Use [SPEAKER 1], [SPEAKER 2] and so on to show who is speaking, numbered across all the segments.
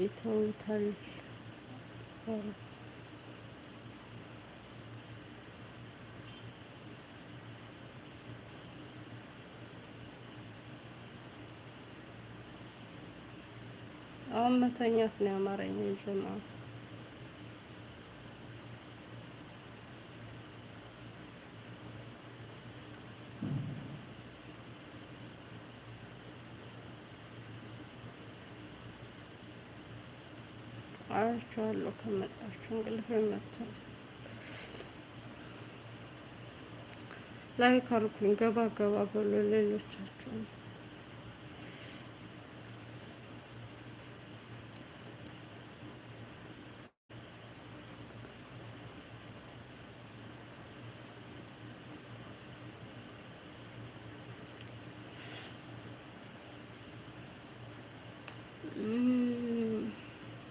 [SPEAKER 1] አይተውታል። አሁን መተኛት ነው ያማረኝ ጀማ። አያችኋለሁ ከመጣችሁ እንቅልፍ መጥቷል። ላይክ አድርጉኝ፣ ገባ ገባ በሉ ሌሎቻችሁ።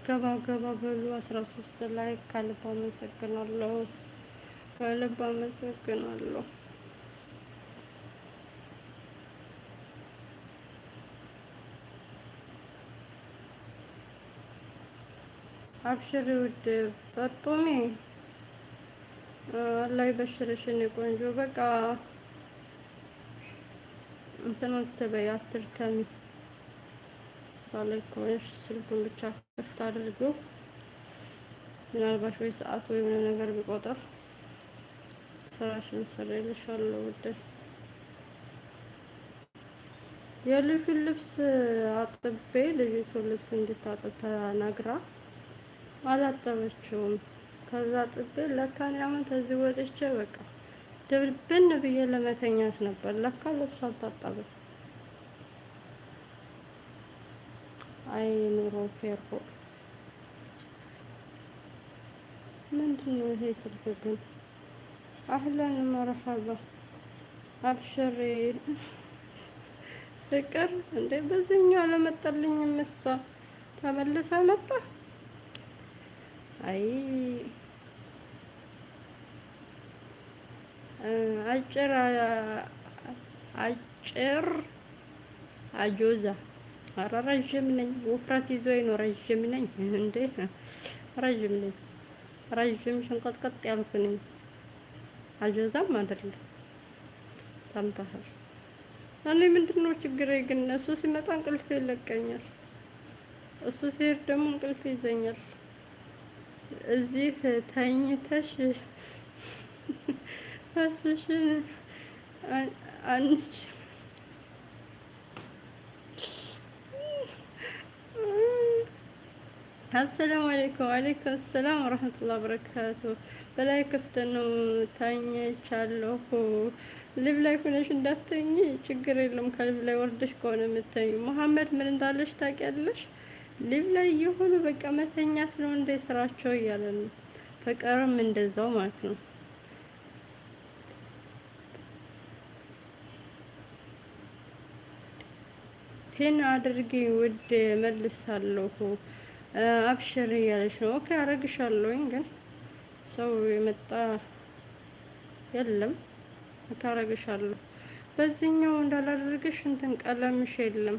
[SPEAKER 1] ገባ ገባ በሉ 13 ላይክ ከልብ አመሰግናለሁ፣ ከልብ አመሰግናለሁ። አብሽሪ ውድ ፈጡሜ፣ አላህ ይበሽርሽ የኔ ቆንጆ። በቃ እንትን አትበይ፣ አትድከሚ። ሳለኮሽ ስልኩን ብቻ ክፍት አድርገው። ምናልባት ወይ ሰዓት ወይ የሆነ ነገር ቢቆጥር ስራሽን ሰራይልሻለሁ ውድ። የልጁን ልብስ አጥቤ ልጅቱን ልብስ እንድታጥብ ተናግራ አላጠበችውም። ከዛ አጥቤ ለካ እኔ አሁን ከዚህ ወጥቼ በቃ ድብን ብዬ ለመተኛት ነበር። ለካ ልብስ አልታጠበም። አይ ኑሮ ፌርቦ ምንድነው ይሄ ስልክ ግን? አህለን መርሐባ አብሽሪ ፍቅር። እንዴ በዚህኛው አለመጣልኝ ምሳ ተመልሳ መጣ። አይ አጭር አጆዛ። ኧረ ረዥም ነኝ፣ ውፍረት ይዞኝ ነው ረዥም ነኝ እንዴ? ረዥም ነኝ፣ ረዥም ሸንቀጥቀጥ ያልኩ ነኝ። አጆዛም አይደለም። ሰምተሃል? እኔ ምንድነው ችግሬ ግን? እሱ ሲመጣ እንቅልፍ ይለቀኛል፣ እሱ ሲሄድ ደግሞ እንቅልፍ ይዘኛል። እዚህ ተኝተሽ ፈስሽን አንቺ አሰላሙ አለይኩም። ወአለይኩም ሰላም ወራህመቱላሂ ወበረካቱ። በላይ ክፍት ነው ተኝቻለሁ። ልብ ላይ ሆነሽ እንዳትተኝ ችግር የለም። ከልብ ላይ ወርደሽ ከሆነ የምትተኝ መሐመድ ምን እንዳለሽ ታውቂያለሽ? ልብ ላይ የሆኑ በቃ መተኛት ነው እንደ ስራቸው እያለ ነው። ፍቅርም እንደዛው ማለት ነው። ፒን አድርጊ ውድ መልሳለሁ። አብሽር እያለች ነው። ኦኬ አረግሻለሁኝ፣ ግን ሰው የመጣ የለም። ኦኬ አረግሻለሁ። በዚህኛው እንዳላደርግሽ እንትን ቀለምሽ የለም።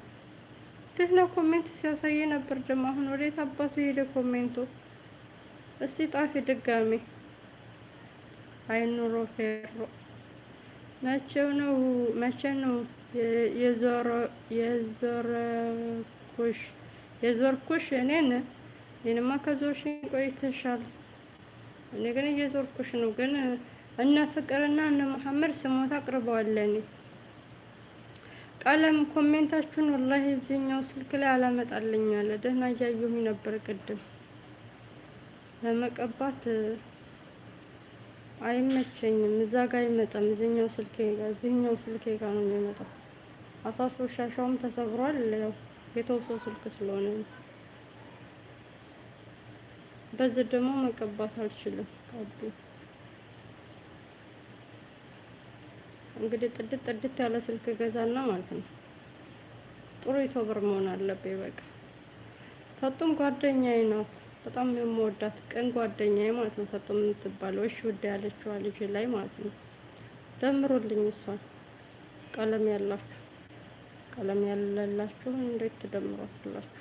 [SPEAKER 1] ደህና ኮሜንት ሲያሳይ ነበር። ደግሞ አሁን ወዴት አባቱ ሄደ ኮሜንቱ? እስቲ ጣፊ ድጋሜ። አይኑሮ ፌሮ መቼ ነው የዞርኩሽ? እኔንማ ከዞርሽኝ ቆይተሻል። እኔ ግን እየዞርኩሽ ነው። ግን እነ ፍቅርና እነ መሐመድ ስሞታ አቅርበዋል። እኔ ቀለም ኮሜንታችሁን ወላሂ እዚህኛው ስልክ ላይ አላመጣልኝ አለ። ደህና እያየሁኝ ነበር ቅድም። ለመቀባት አይመቸኝም። እዛ ጋር አይመጣም። እዚህኛው ስልኬ ጋር ነው የሚመጣው። አሳሱ ሻሻውም ተሰብሯል። ያው የተወሰው ስልክ ስለሆነ በዚህ ደግሞ መቀባት አልችልም። ቀዱ እንግዲህ ጥድት ያለ ስልክ ገዛና ማለት ነው። ጥሩ ዩቲዩበር መሆን አለብኝ። በቃ ፈጡም ጓደኛዬ ናት። በጣም የምወዳት ቅን ጓደኛዬ ማለት ነው። ፈጡም የምትባለው እሺ ውድ ያለችዋ ልጅ ላይ ማለት ነው። ደምሩልኝ እሷን። ቀለም ያላችሁ ቀለም ያለላችሁ እንዴት ትደምሯትላችሁ?